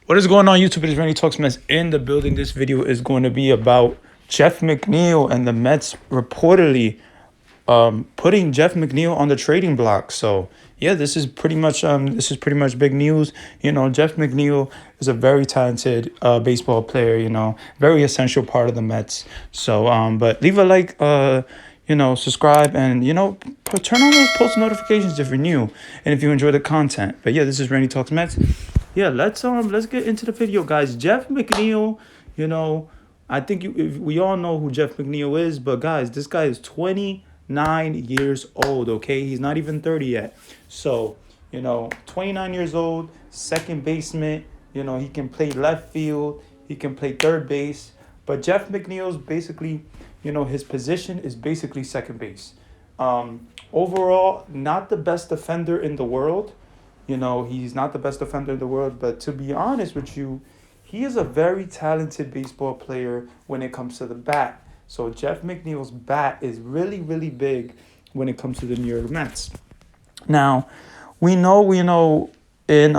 What is going on, YouTube? It is RandyTalksMets in the building. This video is going to be about Jeff McNeil and the Mets reportedly putting Jeff McNeil on the trading block. So yeah, this is pretty much big news. Jeff McNeil is a very talented baseball player. Very essential part of the Mets. So but leave a like, subscribe, and turn on those post notifications if you're new and if you enjoy the content. But yeah, this is Randy Talks Mets. Yeah, let's get into the video, guys. Jeff McNeil, I think we all know who Jeff McNeil is, but guys, this guy is 29 years old. Okay, he's not even 30 yet. So 29 years old, second baseman. He can play left field, he can play third base, but Jeff McNeil's basically, his position is basically second base. Overall, not the best defender in the world. He's not the best defender in the world, but to be honest with you, he is a very talented baseball player when it comes to the bat. So Jeff McNeil's bat is really, really big when it comes to the New York Mets. Now, we know in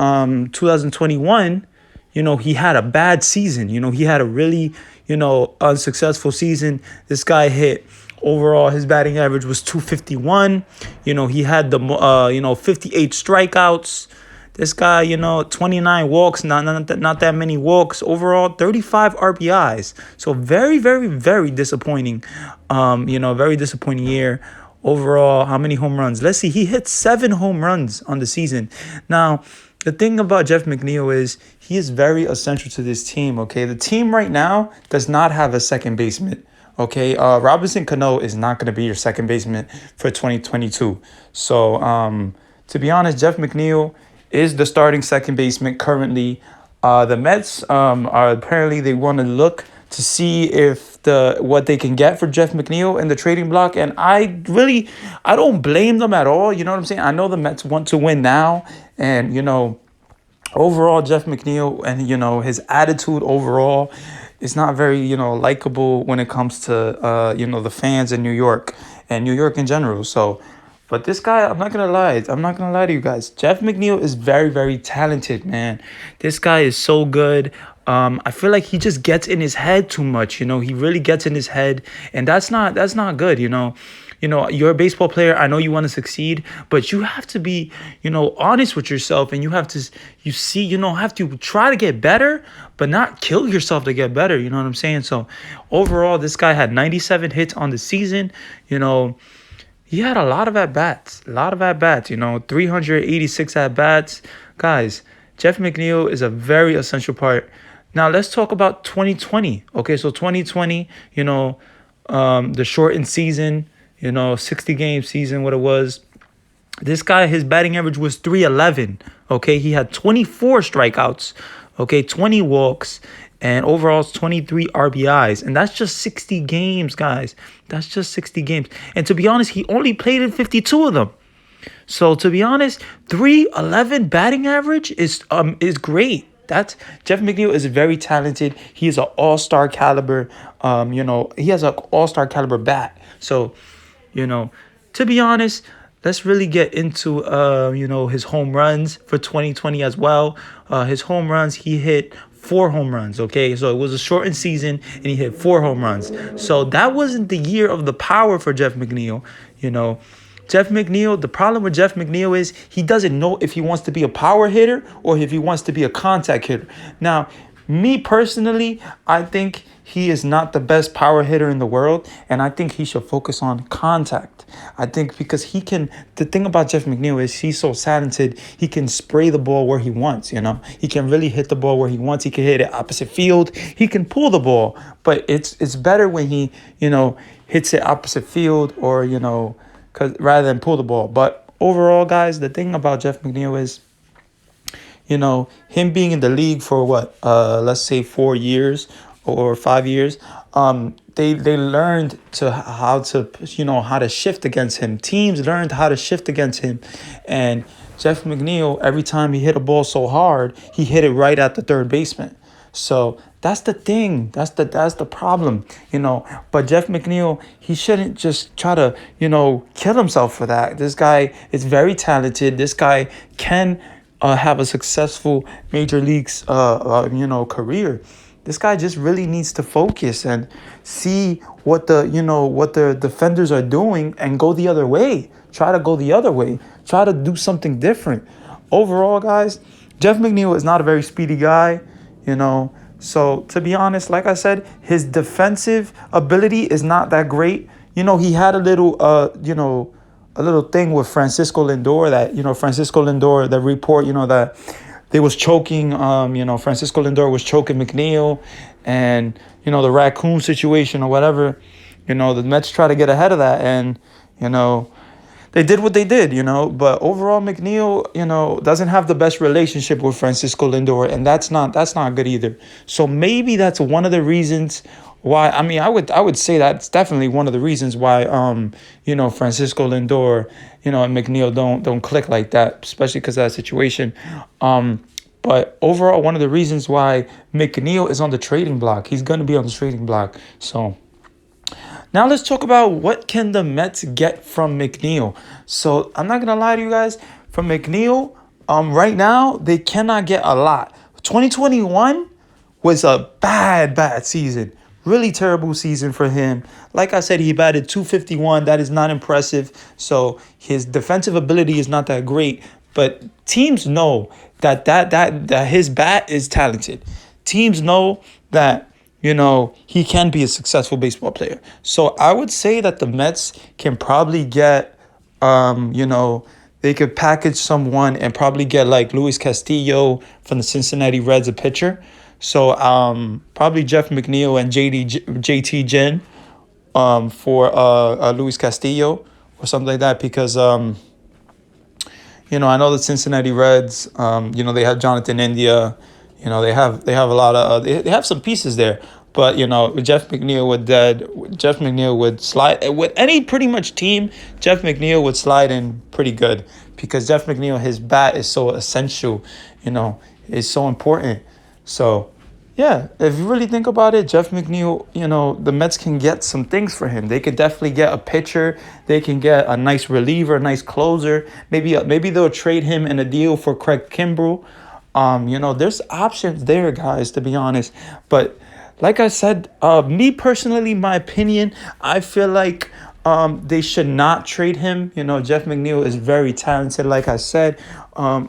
2021, he had a bad season. He had a really, unsuccessful season. This guy hit overall, his batting average was 251. He had the 58 strikeouts. This guy, 29 walks, not that many walks. Overall, 35 RBIs. So very, very, very disappointing. Very disappointing year. Overall, how many home runs? Let's see. He hit 7 home runs on the season. Now, the thing about Jeff McNeil is he is very essential to this team. Okay, the team right now does not have a second baseman. Okay, Robinson Cano is not going to be your second baseman for 2022. So, to be honest, Jeff McNeil is the starting second baseman currently. The Mets are apparently, they want to look to see if what they can get for Jeff McNeil in the trading block, and I don't blame them at all. You know what I'm saying? I know the Mets want to win now, and overall Jeff McNeil and his attitude overall is not very likable when it comes to the fans in New York and New York in general. So, but this guy, I'm not gonna lie to you guys. Jeff McNeil is very, very talented, man. This guy is so good. I feel like he just gets in his head too much. He really gets in his head, and that's not good. You're a baseball player. I know you want to succeed, but you have to be, honest with yourself, and you have to, have to try to get better, but not kill yourself to get better. You know what I'm saying? So overall, this guy had 97 hits on the season. He had a lot of at-bats, 386 at-bats. Guys, Jeff McNeil is a very essential part. Now, let's talk about 2020. Okay, so 2020, the shortened season, 60-game season, what it was. This guy, his batting average was 311. Okay, he had 24 strikeouts, 20 walks, and overall 23 RBIs. And that's just 60 games, guys. That's just 60 games. And to be honest, he only played in 52 of them. So to be honest, 311 batting average is great. That's Jeff McNeil is very talented. He is an all-star caliber. He has an all-star caliber bat. So, to be honest, let's really get into his home runs for 2020 as well. His home runs, he hit 4 home runs. Okay, so it was a shortened season, and he hit 4 home runs. So that wasn't the year of the power for Jeff McNeil. Jeff McNeil, the problem with Jeff McNeil is he doesn't know if he wants to be a power hitter or if he wants to be a contact hitter. Now, me personally, I think he is not the best power hitter in the world, and I think he should focus on contact. I think because the thing about Jeff McNeil is he's so talented, he can spray the ball where he wants, He can really hit the ball where he wants. He can hit it opposite field. He can pull the ball, but it's better when he, hits it opposite field or, rather than pull the ball. But overall, guys, the thing about Jeff McNeil is, him being in the league for let's say 4 years or 5 years, they learned how to shift against him. Teams learned how to shift against him, and Jeff McNeil, every time he hit a ball so hard, he hit it right at the third baseman. So that's the thing. That's the problem, But Jeff McNeil, he shouldn't just try to, kill himself for that. This guy is very talented. This guy can have a successful major leagues career. This guy just really needs to focus and see what the defenders are doing and go the other way. Try to go the other way. Try to do something different. Overall, guys, Jeff McNeil is not a very speedy guy, you know. So to be honest, like I said, his defensive ability is not that great. He had a little thing with Francisco Lindor that, Francisco Lindor, the report, that they was choking, Francisco Lindor was choking McNeil, and, the raccoon situation or whatever, the Mets try to get ahead of that, and, they did what they did, but overall McNeil, doesn't have the best relationship with Francisco Lindor, and that's not good either. So maybe that's one of the reasons why. I mean, I would say that's definitely one of the reasons why Francisco Lindor, and McNeil don't click like that, especially because of that situation. But overall, one of the reasons why McNeil is on the trading block, he's going to be on the trading block. So now let's talk about what can the Mets get from McNeil. So I'm not gonna lie to you guys. From McNeil, right now they cannot get a lot. 2021 was a bad season. Really terrible season for him. Like I said, he batted 251. That is not impressive. So his defensive ability is not that great. But teams know that his bat is talented. Teams know that he can be a successful baseball player. So I would say that the Mets can probably get, they could package someone and probably get like Luis Castillo from the Cincinnati Reds, a pitcher. So probably Jeff McNeil and JT Jen for Luis Castillo or something like that, because I know the Cincinnati Reds, they have Jonathan India. They have a lot of they have some pieces there, but Jeff McNeil would slide with any pretty much team. Jeff McNeil would slide in pretty good, because Jeff McNeil, his bat is so essential, is so important. So yeah, if you really think about it, Jeff McNeil, the Mets can get some things for him. They could definitely get a pitcher. They can get a nice reliever, a nice closer. Maybe they'll trade him in a deal for Craig Kimbrell. There's options there, guys, to be honest. But like I said, me personally, my opinion, I feel like they should not trade him. Jeff McNeil is very talented, like I said.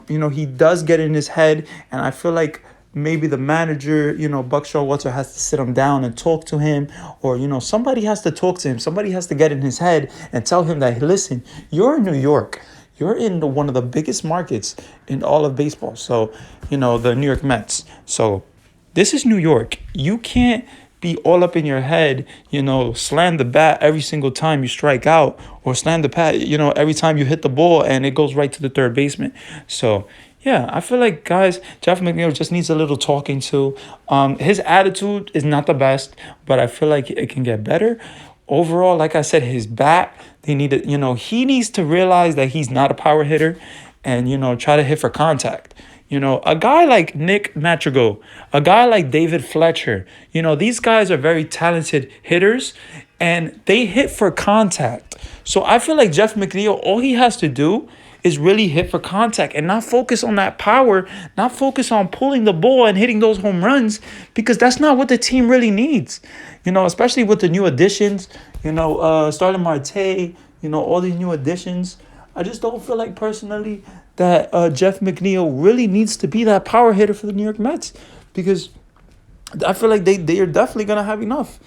He does get in his head, and I feel like maybe the manager, Buck Showalter, has to sit him down and talk to him, or, somebody has to talk to him. Somebody has to get in his head and tell him that, hey, listen, you're in New York. You're in one of the biggest markets in all of baseball. So, the New York Mets. So this is New York. You can't be all up in your head, slam the bat every single time you strike out, or slam the bat, every time you hit the ball and it goes right to the third baseman. So yeah, I feel like, guys, Jeff McNeil just needs a little talking to. His attitude is not the best, but I feel like it can get better. Overall, like I said, his bat, he needs to realize that he's not a power hitter, and, try to hit for contact. A guy like Nick Madrigal, a guy like David Fletcher, these guys are very talented hitters, and they hit for contact. So I feel like Jeff McNeil, all he has to do is really hit for contact and not focus on that power, not focus on pulling the ball and hitting those home runs, because that's not what the team really needs. Especially with the new additions, Starling Marte, all these new additions. I just don't feel like personally that Jeff McNeil really needs to be that power hitter for the New York Mets, because I feel like they are definitely going to have enough.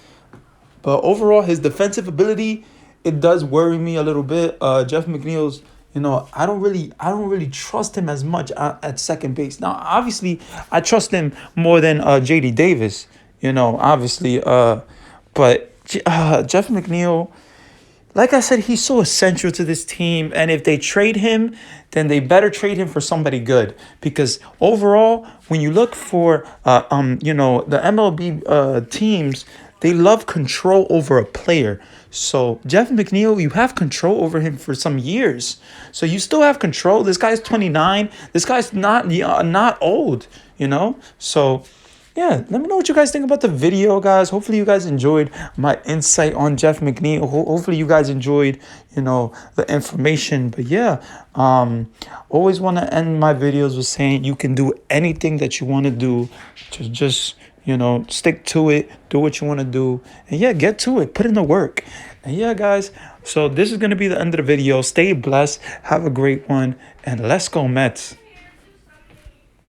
But overall, his defensive ability, it does worry me a little bit. Jeff McNeil's, I don't really trust him as much at second base. Now, obviously, I trust him more than JD Davis, obviously. But Jeff McNeil, like I said, he's so essential to this team. And if they trade him, then they better trade him for somebody good. Because overall, when you look for, the MLB teams, they love control over a player. So Jeff McNeil, you have control over him for some years. So you still have control. This guy's 29. This guy's not old, So yeah, let me know what you guys think about the video, guys. Hopefully you guys enjoyed my insight on Jeff McNeil. Hopefully you guys enjoyed, the information. But yeah, always want to end my videos with saying you can do anything that you want to do. Just stick to it, do what you want to do, and yeah, get to it, put in the work. And yeah, guys, so this is going to be the end of the video. Stay blessed, have a great one, and let's go Mets.